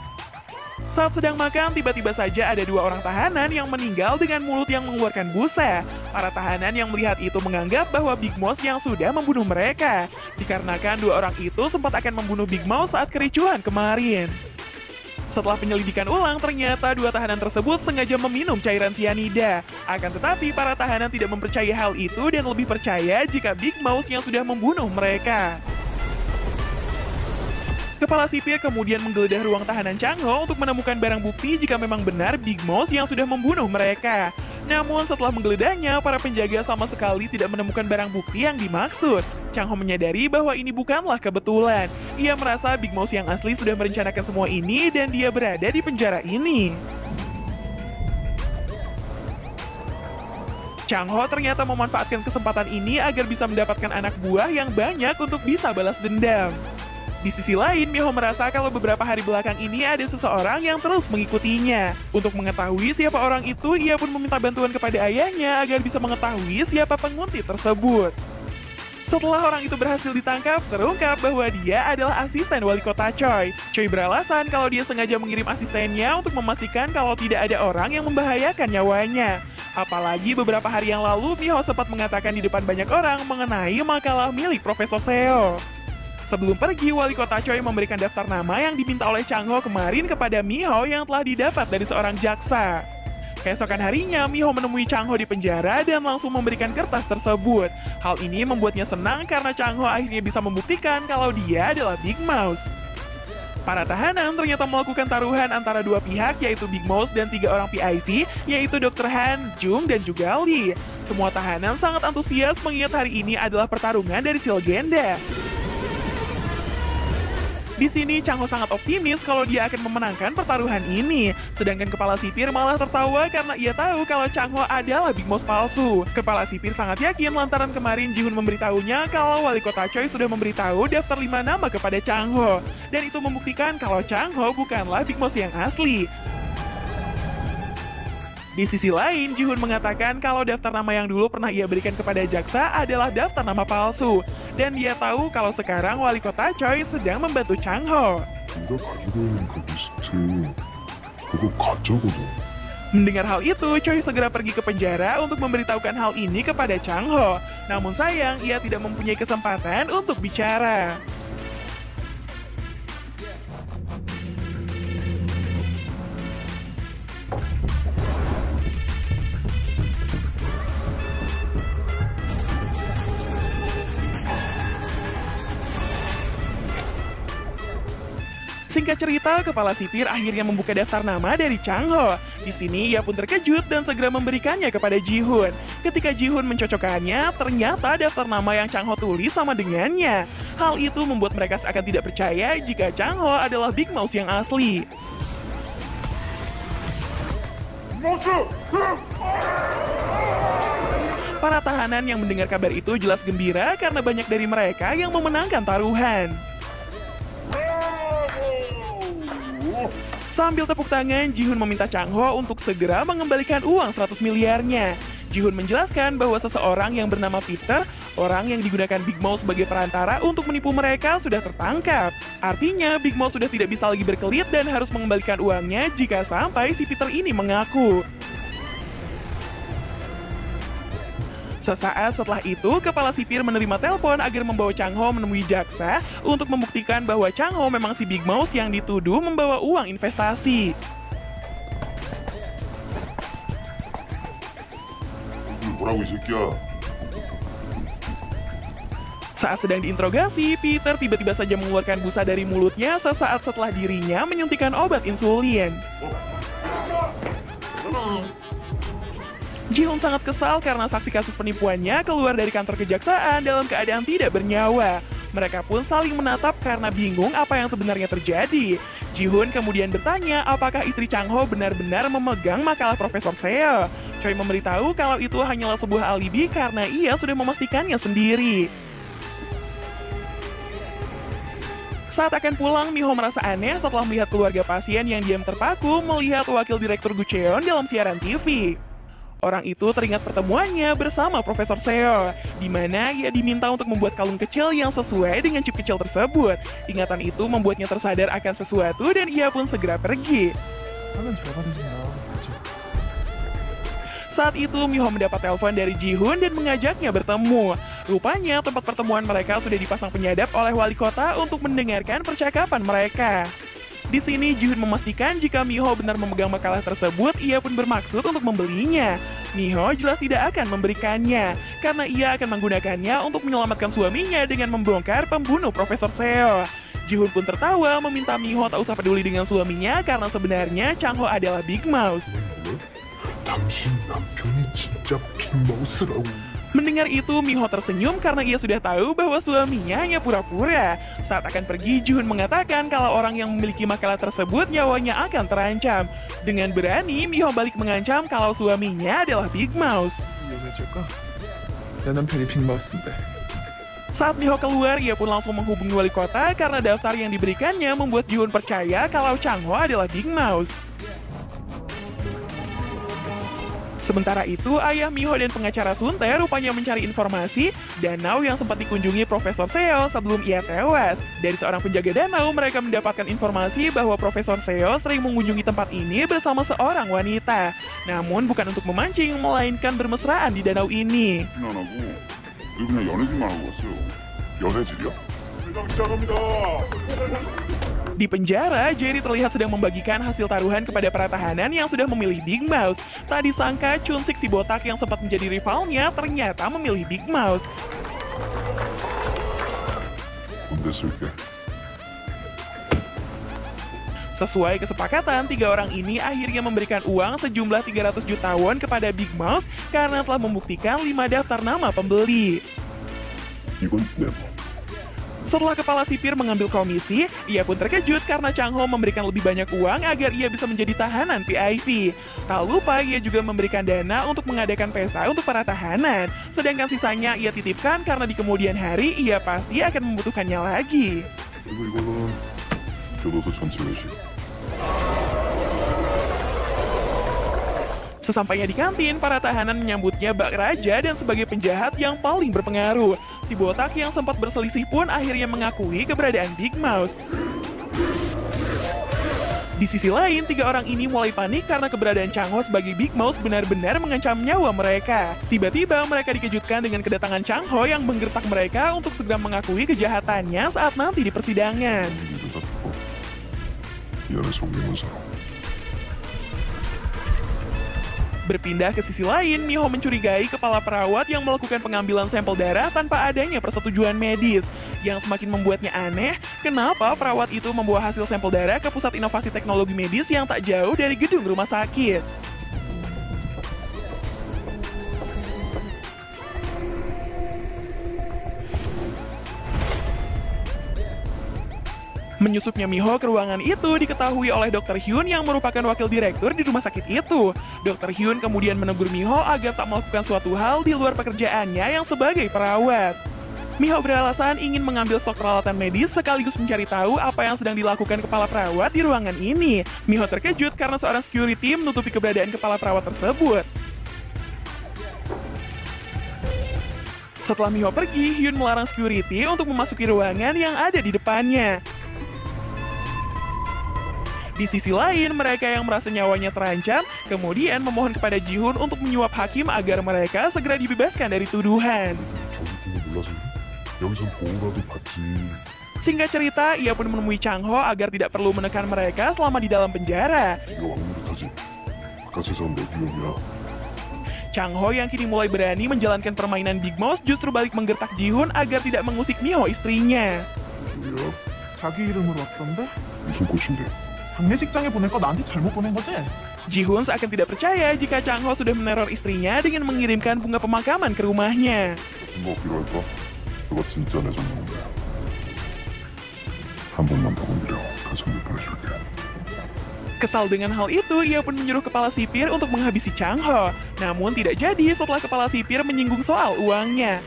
Speaker 2: Saat sedang makan, tiba-tiba saja ada 2 orang tahanan yang meninggal dengan mulut yang mengeluarkan busa. Para tahanan yang melihat itu menganggap bahwa Big Mouse yang sudah membunuh mereka, dikarenakan 2 orang itu sempat akan membunuh Big Mouse saat kericuhan kemarin. Setelah penyelidikan ulang, ternyata 2 tahanan tersebut sengaja meminum cairan sianida. Akan tetapi, para tahanan tidak mempercayai hal itu dan lebih percaya jika Big Mouse yang sudah membunuh mereka. Kepala sipir kemudian menggeledah ruang tahanan Chang Ho untuk menemukan barang bukti jika memang benar Big Mouse yang sudah membunuh mereka. Namun setelah menggeledahnya, para penjaga sama sekali tidak menemukan barang bukti yang dimaksud. Chang Ho menyadari bahwa ini bukanlah kebetulan. Ia merasa Big Mouse yang asli sudah merencanakan semua ini dan dia berada di penjara ini. Chang Ho ternyata memanfaatkan kesempatan ini agar bisa mendapatkan anak buah yang banyak untuk bisa balas dendam. Di sisi lain, Miho merasa kalau beberapa hari belakang ini ada seseorang yang terus mengikutinya. Untuk mengetahui siapa orang itu, ia pun meminta bantuan kepada ayahnya agar bisa mengetahui siapa penguntit tersebut. Setelah orang itu berhasil ditangkap, terungkap bahwa dia adalah asisten Wali Kota Choi. Choi beralasan kalau dia sengaja mengirim asistennya untuk memastikan kalau tidak ada orang yang membahayakan nyawanya. Apalagi beberapa hari yang lalu, Miho sempat mengatakan di depan banyak orang mengenai makalah milik Profesor Seo. Sebelum pergi, Wali Kota Choi memberikan daftar nama yang diminta oleh Chang Ho kemarin kepada Miho yang telah didapat dari seorang jaksa. Keesokan harinya, Miho menemui Changho di penjara dan langsung memberikan kertas tersebut. Hal ini membuatnya senang karena Changho akhirnya bisa membuktikan kalau dia adalah Big Mouse. Para tahanan ternyata melakukan taruhan antara dua pihak, yaitu Big Mouse dan 3 orang PIV, yaitu Dr. Han, Jung, dan juga Lee. Semua tahanan sangat antusias mengingat hari ini adalah pertarungan dari si legenda. Di sini Changho sangat optimis kalau dia akan memenangkan pertaruhan ini. Sedangkan kepala sipir malah tertawa karena ia tahu kalau Changho adalah Big Mouse palsu. Kepala sipir sangat yakin lantaran kemarin Ji-hoon memberitahunya kalau wali kota Choi sudah memberitahu daftar 5 nama kepada Changho. Dan itu membuktikan kalau Changho bukanlah Big Mouse yang asli. Di sisi lain, Ji-hoon mengatakan kalau daftar nama yang dulu pernah ia berikan kepada jaksa adalah daftar nama palsu. Dan dia tahu kalau sekarang wali kota Choi sedang membantu Changho.
Speaker 3: 네가 가지고 있는 그 리스트 그거 가짜거든.
Speaker 2: Mendengar hal itu, Choi segera pergi ke penjara untuk memberitahukan hal ini kepada Changho. Namun sayang, ia tidak mempunyai kesempatan untuk bicara. Singkat cerita, kepala sipir akhirnya membuka daftar nama dari Changho. Di sini ia pun terkejut dan segera memberikannya kepada Ji-hoon. Ketika Ji-hoon mencocokkannya, ternyata daftar nama yang Changho tulis sama dengannya. Hal itu membuat mereka seakan tidak percaya jika Changho adalah Big Mouse yang asli. Para tahanan yang mendengar kabar itu jelas gembira karena banyak dari mereka yang memenangkan taruhan. Sambil tepuk tangan, Ji-hoon meminta Changho untuk segera mengembalikan uang 100 miliarnya. Ji-hoon menjelaskan bahwa seseorang yang bernama Peter, orang yang digunakan Big Mouse sebagai perantara untuk menipu mereka, sudah tertangkap. Artinya, Big Mouse sudah tidak bisa lagi berkelit dan harus mengembalikan uangnya jika sampai si Peter ini mengaku. Sesaat setelah itu, kepala sipir menerima telepon agar membawa Changho menemui jaksa untuk membuktikan bahwa Changho memang si Big Mouse yang dituduh membawa uang investasi.
Speaker 3: 뭐라고 이 새끼야?
Speaker 2: Saat sedang diinterogasi, Peter tiba-tiba saja mengeluarkan busa dari mulutnya sesaat setelah dirinya menyuntikkan obat insulin. Ji-hoon sangat kesal karena saksi kasus penipuannya keluar dari kantor kejaksaan dalam keadaan tidak bernyawa. Mereka pun saling menatap karena bingung apa yang sebenarnya terjadi. Ji-hoon kemudian bertanya apakah istri Changho benar-benar memegang makalah Profesor Seo. Choi memberitahu kalau itu hanyalah sebuah alibi karena ia sudah memastikannya sendiri. Saat akan pulang, Miho merasa aneh setelah melihat keluarga pasien yang diam terpaku melihat wakil direktur Gucheon dalam siaran TV. Orang itu teringat pertemuannya bersama Profesor Seo, di mana ia diminta untuk membuat kalung kecil yang sesuai dengan chip kecil tersebut. Ingatan itu membuatnya tersadar akan sesuatu dan ia pun segera pergi. Saat itu, Miho mendapat telepon dari Ji-hoon dan mengajaknya bertemu. Rupanya, tempat pertemuan mereka sudah dipasang penyadap oleh wali kota untuk mendengarkan percakapan mereka. Di sini, Ji-hoon memastikan jika Miho benar memegang makalah tersebut, ia pun bermaksud untuk membelinya. Miho jelas tidak akan memberikannya, karena ia akan menggunakannya untuk menyelamatkan suaminya dengan membongkar pembunuh Profesor Seo. Ji-hoon pun tertawa meminta Miho tak usah peduli dengan suaminya karena sebenarnya Changho adalah Big Mouse.
Speaker 3: 당신 남편이 진짜 빅마우스라고.
Speaker 2: Mendengar itu, Miho tersenyum karena ia sudah tahu bahwa suaminya hanya pura-pura. Saat akan pergi, Ji-hoon mengatakan kalau orang yang memiliki makalah tersebut nyawanya akan terancam. Dengan berani, Miho balik mengancam kalau suaminya adalah Big Mouse.
Speaker 5: 위험해질까? 내 남편이 빅마우스인데.
Speaker 2: Saat Miho keluar, ia pun langsung menghubungi wali kota karena daftar yang diberikannya membuat Ji-hoon percaya kalau Changho adalah Big Mouse. Sementara itu, ayah Miho dan pengacara Sunte rupanya mencari informasi danau yang sempat dikunjungi Profesor Seo sebelum ia tewas. Dari seorang penjaga danau, mereka mendapatkan informasi bahwa Profesor Seo sering mengunjungi tempat ini bersama seorang wanita. Namun bukan untuk memancing, melainkan bermesraan di danau ini.
Speaker 3: 안 하고 우리 그냥 연애질만 하고 왔어요. 연애질이야? 시작합니다.
Speaker 2: Di penjara, Jerry terlihat sedang membagikan hasil taruhan kepada para tahanan yang sudah memilih Big Mouse. Tak disangka Chun-sik si botak yang sempat menjadi rivalnya ternyata memilih Big Mouse.
Speaker 3: 군대 쓸게.
Speaker 2: Sesuai kesepakatan, 3 orang ini akhirnya memberikan uang sejumlah 300 juta won kepada Big Mouse karena telah membuktikan 5 daftar nama pembeli.
Speaker 3: 이건 내 맘.
Speaker 2: Setelah kepala sipir mengambil komisi, ia pun terkejut karena Chang Ho memberikan lebih banyak uang agar ia bisa menjadi tahanan PIV. Tak lupa ia juga memberikan dana untuk mengadakan pesta untuk para tahanan, sedangkan sisanya ia titipkan karena di kemudian hari ia pasti akan membutuhkannya lagi.
Speaker 3: 그리고 이거는 교도소 전체 외식.
Speaker 2: Sesampainya di kantin, para tahanan menyambutnya bak raja dan sebagai penjahat yang paling berpengaruh. Si botak yang sempat berselisih pun akhirnya mengakui keberadaan Big Mouse. Di sisi lain, 3 orang ini mulai panik karena keberadaan Chang Ho sebagai Big Mouse benar-benar mengancam nyawa mereka. Tiba-tiba mereka dikejutkan dengan kedatangan Chang Ho yang menggertak mereka untuk segera mengakui kejahatannya saat nanti di persidangan.
Speaker 3: 니들 다 죽어. 이 안에 성명은 사람.
Speaker 2: Berpindah ke sisi lain, Miho mencurigai kepala perawat yang melakukan pengambilan sampel darah tanpa adanya persetujuan medis. Yang semakin membuatnya aneh, kenapa perawat itu membawa hasil sampel darah ke pusat inovasi teknologi medis yang tak jauh dari gedung rumah sakit. Menyusupnya Miho ke ruangan itu diketahui oleh Dr. Hyun yang merupakan wakil direktur di rumah sakit itu. Dr. Hyun kemudian menegur Miho agar tak melakukan suatu hal di luar pekerjaannya yang sebagai perawat. Miho beralasan ingin mengambil stok peralatan medis sekaligus mencari tahu apa yang sedang dilakukan kepala perawat di ruangan ini. Miho terkejut karena seorang security menutupi keberadaan kepala perawat tersebut. Setelah Miho pergi, Hyun melarang security untuk memasuki ruangan yang ada di depannya. Di sisi lain, mereka yang merasa nyawanya terancam kemudian memohon kepada Ji-hoon untuk menyuap hakim agar mereka segera dibebaskan dari tuduhan.
Speaker 3: 저기 몰라서 여기선 보호라도 받지.
Speaker 2: Singkat cerita, ia pun menemui Chang Ho agar tidak perlu menekan mereka selama di dalam penjara.
Speaker 3: 이거 왕노릇하지. 바깥에선 내 구역이야.
Speaker 2: Chang Ho yang kini mulai berani menjalankan permainan Big Mouse justru balik menggertak Ji-hoon agar tidak mengusik Miho istrinya.
Speaker 3: 뭐야?
Speaker 5: 자기 이름으로 왔던데?
Speaker 3: 무슨 꽃인데?
Speaker 5: 장례식장에 보낼 거 나한테 잘못 보낸 거지?
Speaker 2: Ji-hoon seakan tidak percaya jika Chang Ho sudah meneror istrinya dengan mengirimkan bunga pemakaman ke rumahnya.
Speaker 3: 같은 거 필요할까? 그거 진짜 내 전용인데. 한 번만 더 건드려. 그 선물 보내줄게.
Speaker 2: Kesal dengan hal itu, ia pun menyuruh kepala sipir untuk menghabisi Chang Ho. Namun tidak jadi setelah kepala sipir menyinggung soal uangnya.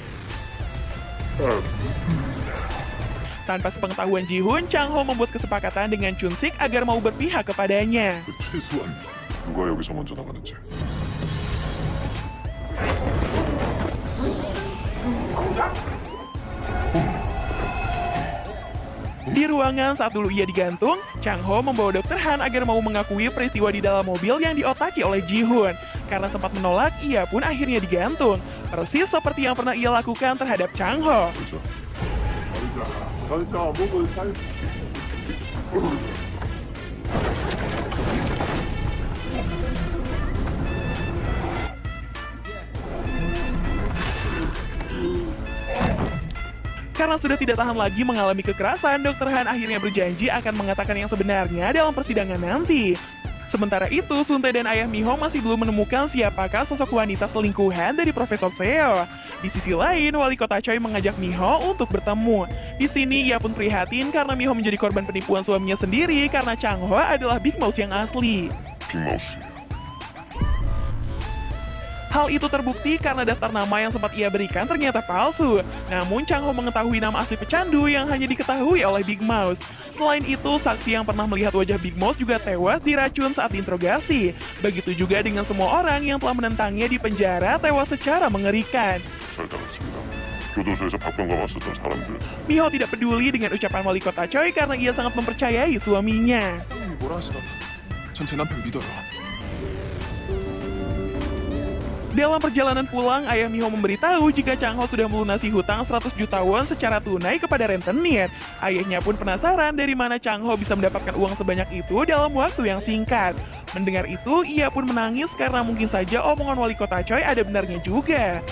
Speaker 2: Tanpa sepengetahuan Ji-hoon, Chang Ho membuat kesepakatan dengan Chun-sik agar mau berpihak kepadanya.
Speaker 3: 그 최소한 누가 여기서 먼저 나가는지.
Speaker 2: Di ruangan saat dulu ia digantung, Chang Ho membawa Dr. Han agar mau mengakui peristiwa di dalam mobil yang diotaki oleh Ji-hoon. Karena sempat menolak, ia pun akhirnya digantung. Persis seperti yang pernah ia lakukan terhadap Chang Ho.
Speaker 3: 가자, 먹을 살.
Speaker 2: Karena sudah tidak tahan lagi mengalami kekerasan, Dr. Han akhirnya berjanji akan mengatakan yang sebenarnya dalam persidangan nanti. Sementara itu, Suntae dan ayah Miho masih belum menemukan siapakah sosok wanita selingkuhan dari Profesor Seo. Di sisi lain, wali kota Choi mengajak Miho untuk bertemu. Di sini ia pun prihatin karena Miho menjadi korban penipuan suaminya sendiri karena Chang Ho adalah Big Mouse yang asli.
Speaker 3: 빅마우스.
Speaker 2: Hal itu terbukti karena daftar nama yang sempat ia berikan ternyata palsu. Namun Chang Ho mengetahui nama asli pecandu yang hanya diketahui oleh Big Mouse. Selain itu, saksi yang pernah melihat wajah Big Mouse juga tewas diracun saat diinterogasi. Begitu juga dengan semua orang yang telah menentangnya di penjara tewas secara mengerikan.
Speaker 3: 잘 당했습니다. 교도소에서 박병과 왔었던 사람들.
Speaker 2: Miho tidak peduli dengan ucapan wali kota Choi karena ia sangat mempercayai suaminya.
Speaker 5: 선생님이 뭐라 하시던 전 제 남편 믿어요.
Speaker 2: Dalam perjalanan pulang, ayah Miho memberitahu jika Chang Ho sudah melunasi hutang 100 juta won secara tunai kepada rentenir. Ayahnya pun penasaran dari mana Chang Ho bisa mendapatkan uang sebanyak itu dalam waktu yang singkat. Mendengar itu, ia pun menangis karena mungkin saja omongan wali kota Choi ada benarnya juga.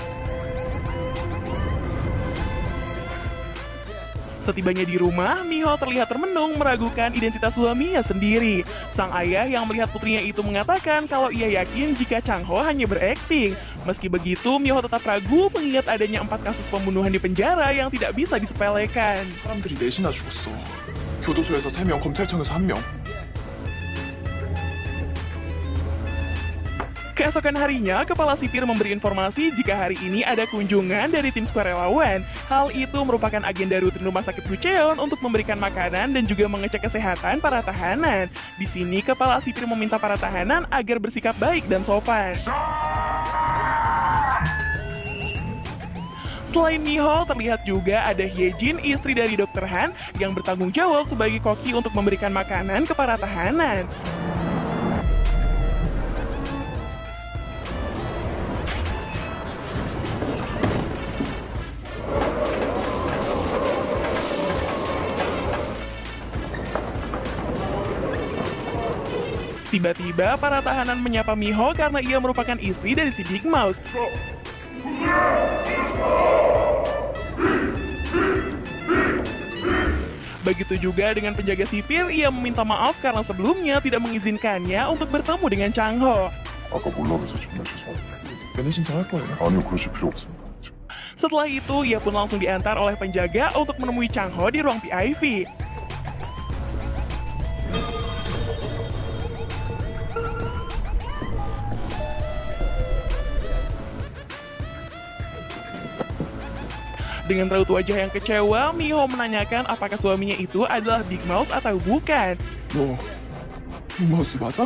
Speaker 2: Setibanya di rumah, Miho terlihat termenung meragukan identitas suaminya sendiri. Sang ayah yang melihat putrinya itu mengatakan kalau ia yakin jika Chang Ho hanya berakting. Meski begitu, Miho tetap ragu mengingat adanya 4 kasus pembunuhan di penjara yang tidak bisa disepelekan.
Speaker 5: 사람들이 넷이나 죽었어. 교도소에서 3명, 검찰청에서 1명.
Speaker 2: Keesokan harinya, Kepala Sipir memberi informasi jika hari ini ada kunjungan dari tim sukarelawan. Hal itu merupakan agenda rutin Rumah Sakit Bucheon untuk memberikan makanan dan juga mengecek kesehatan para tahanan. Di sini, Kepala Sipir meminta para tahanan agar bersikap baik dan sopan. Selain Miho, terlihat juga ada Hyejin, istri dari Dr. Han, yang bertanggung jawab sebagai koki untuk memberikan makanan ke para tahanan. Tiba-tiba, para tahanan menyapa Miho karena ia merupakan istri dari si Big Mouse. Begitu juga dengan penjaga sipil, ia meminta maaf karena sebelumnya tidak mengizinkannya untuk bertemu dengan Chang Ho.
Speaker 3: 아까 몰라서 정말 죄송합니다.
Speaker 5: 면회 신청할 거예요.
Speaker 3: 아니요, 그러실 필요 없습니다.
Speaker 2: Setelah itu, ia pun langsung diantar oleh penjaga untuk menemui Chang Ho di ruang PIV. Dengan raut wajah yang kecewa, Miho menanyakan apakah suaminya itu adalah Big Mouse atau bukan.
Speaker 5: 너 빅마우스 맞아?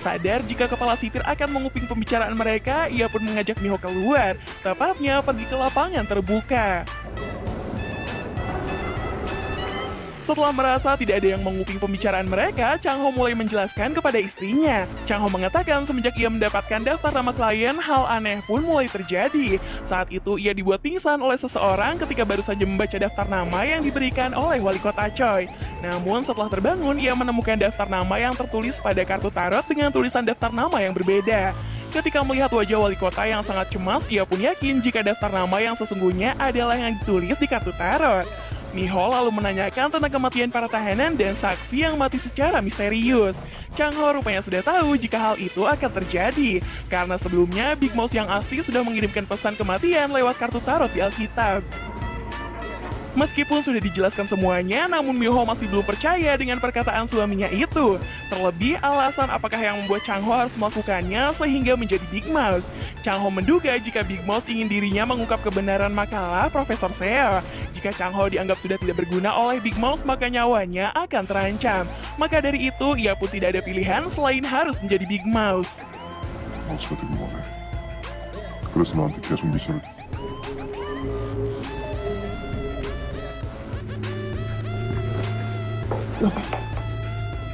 Speaker 2: Sadar jika kepala sipir akan menguping pembicaraan mereka, ia pun mengajak Miho keluar, tepatnya pergi ke lapangan terbuka. Setelah merasa tidak ada yang menguping pembicaraan mereka, Chang Ho mulai menjelaskan kepada istrinya. Chang Ho mengatakan semenjak ia mendapatkan daftar nama klien, hal aneh pun mulai terjadi. Saat itu ia dibuat pingsan oleh seseorang ketika baru saja membaca daftar nama yang diberikan oleh wali kota Choi. Namun setelah terbangun, ia menemukan daftar nama yang tertulis pada kartu tarot dengan tulisan daftar nama yang berbeda. Ketika melihat wajah wali kota yang sangat cemas, ia pun yakin jika daftar nama yang sesungguhnya adalah yang ditulis di kartu tarot. Miho lalu menanyakan tentang kematian para tahanan dan saksi yang mati secara misterius. Chang Ho rupanya sudah tahu jika hal itu akan terjadi, karena sebelumnya Big Mouse yang asli sudah mengirimkan pesan kematian lewat kartu tarot di Alkitab. Meskipun sudah dijelaskan semuanya, namun Miho masih belum percaya dengan perkataan suaminya itu. Terlebih, alasan apakah yang membuat Chang Ho harus melakukannya sehingga menjadi Big Mouse. Chang Ho menduga jika Big Mouse ingin dirinya mengungkap kebenaran makalah Profesor Seo. Jika Chang Ho dianggap sudah tidak berguna oleh Big Mouse, maka nyawanya akan terancam. Maka dari itu, ia pun tidak ada pilihan selain harus menjadi Big Mouse.
Speaker 3: 마우스가 되기 원해. 그래서 나한테 계속 미션을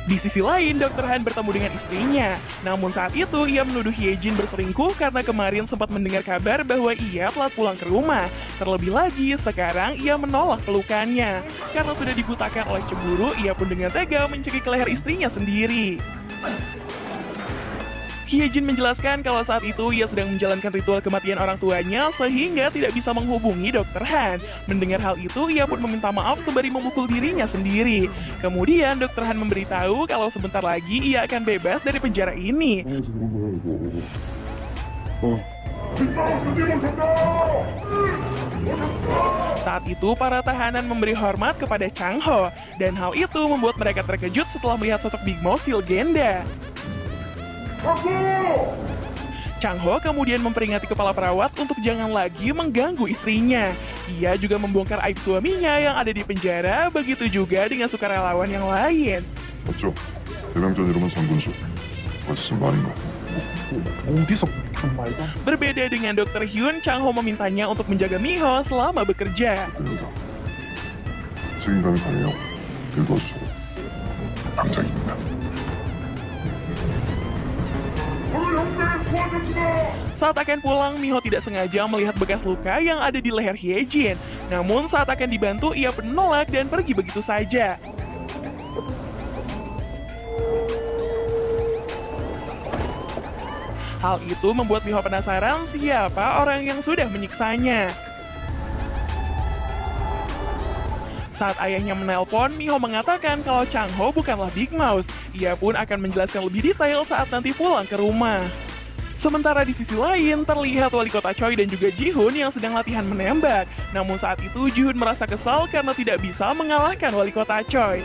Speaker 2: Di sisi lain, Dr. Han bertemu dengan istrinya. Namun saat itu, ia menuduh Hyejin berselingkuh karena kemarin sempat mendengar kabar bahwa ia telat pulang ke rumah. Terlebih lagi, sekarang ia menolak pelukannya. Karena sudah dibutakan oleh cemburu, ia pun dengan tega mencekik leher istrinya sendiri. Hyejin menjelaskan kalau saat itu ia sedang menjalankan ritual kematian orang tuanya sehingga tidak bisa menghubungi Dr. Han. Mendengar hal itu, ia pun meminta maaf sembari memukul dirinya sendiri. Kemudian Dr. Han memberitahu kalau sebentar lagi ia akan bebas dari penjara ini. Saat itu, para tahanan memberi hormat kepada Chang Ho, dan hal itu membuat mereka terkejut setelah melihat sosok Big Mouse si legenda. Chang Ho kemudian memperingati kepala perawat untuk jangan lagi mengganggu istrinya. Ia juga membongkar aib suaminya yang ada di penjara, begitu juga dengan sukarelawan yang lain.
Speaker 3: 맞죠? 대명전 이름은 상군수. 맞으신 말인가?
Speaker 5: 어디서 그런 말도?
Speaker 2: Berbeda dengan Dr. Hyun, Chang Ho memintanya untuk menjaga Miho selama bekerja.
Speaker 3: 됩니다. 책임감이 강해요. 들도와주세요. 당장입니다.
Speaker 2: Saat akan pulang, Miho tidak sengaja melihat bekas luka yang ada di leher Hyejin. Namun saat akan dibantu, ia pun menolak dan pergi begitu saja. Hal itu membuat Miho penasaran siapa orang yang sudah menyiksanya. Saat ayahnya menelpon, Miho mengatakan kalau Changho bukanlah Big Mouse. Ia pun akan menjelaskan lebih detail saat nanti pulang ke rumah. Sementara di sisi lain, terlihat wali kota Choi dan juga Ji-hoon yang sedang latihan menembak. Namun saat itu, Ji-hoon merasa kesal karena tidak bisa mengalahkan wali kota Choi.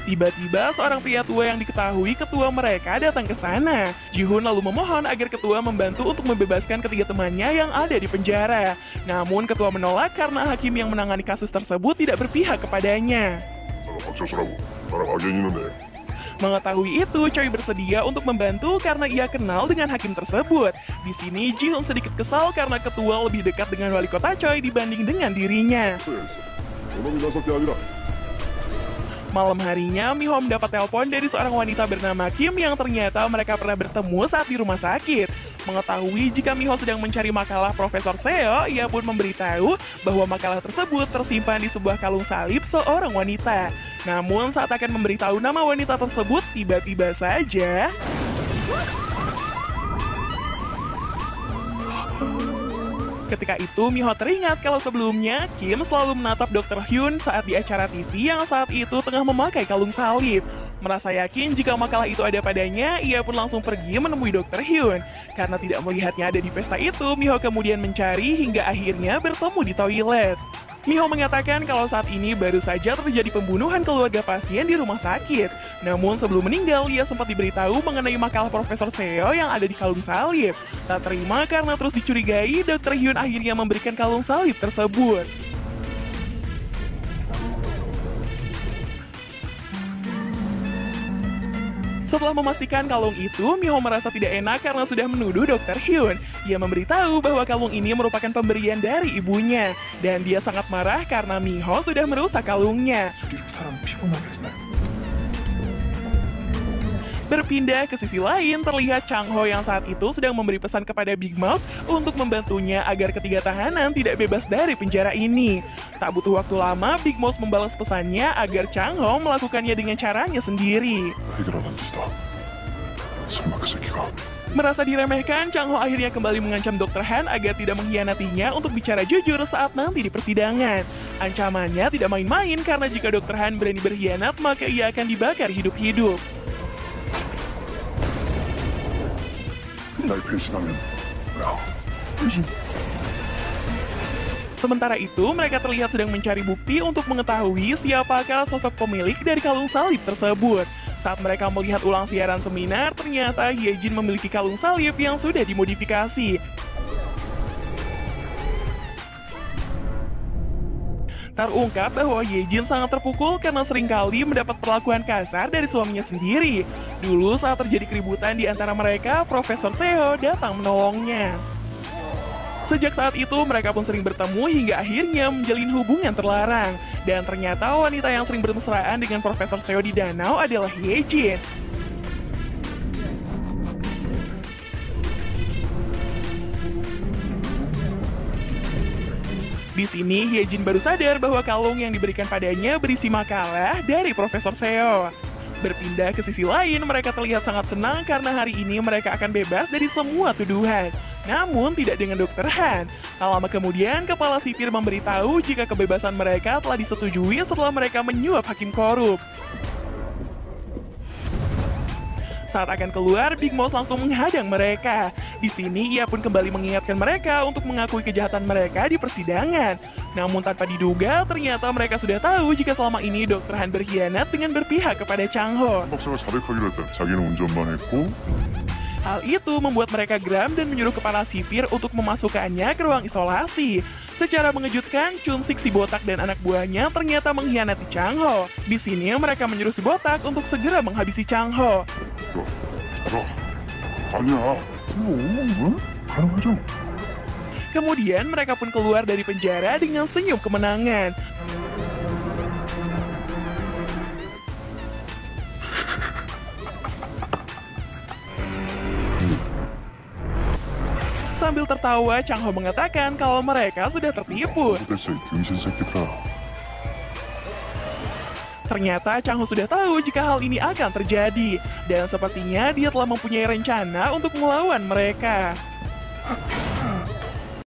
Speaker 2: Tiba-tiba, seorang pria tua yang diketahui ketua mereka datang ke sana. Ji-hoon lalu memohon agar ketua membantu untuk membebaskan ketiga temannya yang ada di penjara. Namun, ketua menolak karena hakim yang menangani kasus tersebut tidak berpihak kepadanya. Mengetahui itu, Choi bersedia untuk membantu karena ia kenal dengan hakim tersebut. Di sini, Ji-hoon sedikit kesal karena ketua lebih dekat dengan wali kota Choi dibanding dengan dirinya. Malam harinya, Miho mendapat telepon dari seorang wanita bernama Kim yang ternyata mereka pernah bertemu saat di rumah sakit. Mengetahui jika Miho sedang mencari makalah Profesor Seo, ia pun memberitahu bahwa makalah tersebut tersimpan di sebuah kalung salib seorang wanita. Namun saat akan memberitahu nama wanita tersebut, tiba-tiba saja... Ketika itu, Miho teringat kalau sebelumnya Kim selalu menatap Dr. Hyun saat di acara TV yang saat itu tengah memakai kalung salib. Merasa yakin jika makalah itu ada padanya, ia pun langsung pergi menemui Dr. Hyun. Karena tidak melihatnya ada di pesta itu, Miho kemudian mencari hingga akhirnya bertemu di toilet. Miho mengatakan kalau saat ini baru saja terjadi pembunuhan keluarga pasien di rumah sakit. Namun sebelum meninggal, ia sempat diberitahu mengenai makalah Profesor Seo yang ada di kalung salib. Tak terima karena terus dicurigai, Dr. Hyun akhirnya memberikan kalung salib tersebut. Setelah memastikan kalung itu, Miho merasa tidak enak karena sudah menuduh Dr. Hyun. Ia memberitahu bahwa kalung ini merupakan pemberian dari ibunya. Dan dia sangat marah karena Miho sudah merusak kalungnya. Berpindah ke sisi lain, terlihat Changho yang saat itu sedang memberi pesan kepada Big Mouse untuk membantunya agar ketiga tahanan tidak bebas dari penjara ini. Tak butuh waktu lama, Big Mouse membalas pesannya agar Changho melakukannya dengan caranya sendiri. Merasa diremehkan, Changho akhirnya kembali mengancam Dr. Han agar tidak mengkhianatinya untuk bicara jujur saat nanti di persidangan. Ancamannya tidak main-main karena jika Dr. Han berani berkhianat, maka ia akan dibakar hidup-hidup. Sementara itu, mereka terlihat sedang mencari bukti untuk mengetahui siapakah sosok pemilik dari kalung salib tersebut. Saat mereka melihat ulang siaran seminar, ternyata Hyejin memiliki kalung salib yang sudah dimodifikasi. Terungkap bahwa Hyejin sangat terpukul karena seringkali mendapat perlakuan kasar dari suaminya sendiri. Dulu saat terjadi keributan di antara mereka, Profesor Seo datang menolongnya. Sejak saat itu, mereka pun sering bertemu hingga akhirnya menjalin hubungan terlarang. Dan ternyata wanita yang sering bermesraan dengan Profesor Seo di danau adalah Hyejin. Di sini, Hyejin baru sadar bahwa kalung yang diberikan padanya berisi makalah dari Profesor Seo. Berpindah ke sisi lain, mereka terlihat sangat senang karena hari ini mereka akan bebas dari semua tuduhan. Namun, tidak dengan Dr. Han. Tak lama kemudian, kepala sipir memberitahu jika kebebasan mereka telah disetujui setelah mereka menyuap hakim korup. Saat akan keluar, Big Mouse langsung menghadang mereka. Di sini, ia pun kembali mengingatkan mereka untuk mengakui kejahatan mereka di persidangan. Namun tanpa diduga, ternyata mereka sudah tahu jika selama ini Dr. Han berkhianat dengan berpihak kepada Changho. Hal itu membuat mereka geram dan menyuruh kepala sipir untuk memasukkannya ke ruang isolasi. Secara mengejutkan, Chun-sik si botak dan anak buahnya ternyata mengkhianati Changho. Di sini mereka menyuruh si botak untuk segera menghabisi Changho. Kemudian mereka pun keluar dari penjara dengan senyum kemenangan. Sambil tertawa, Chang Ho mengatakan kalau mereka sudah tertipu.
Speaker 3: 됐어, 이 등신 새끼들아.
Speaker 2: Ternyata Chang Ho sudah tahu jika hal ini akan terjadi. Dan sepertinya dia telah mempunyai rencana untuk melawan mereka.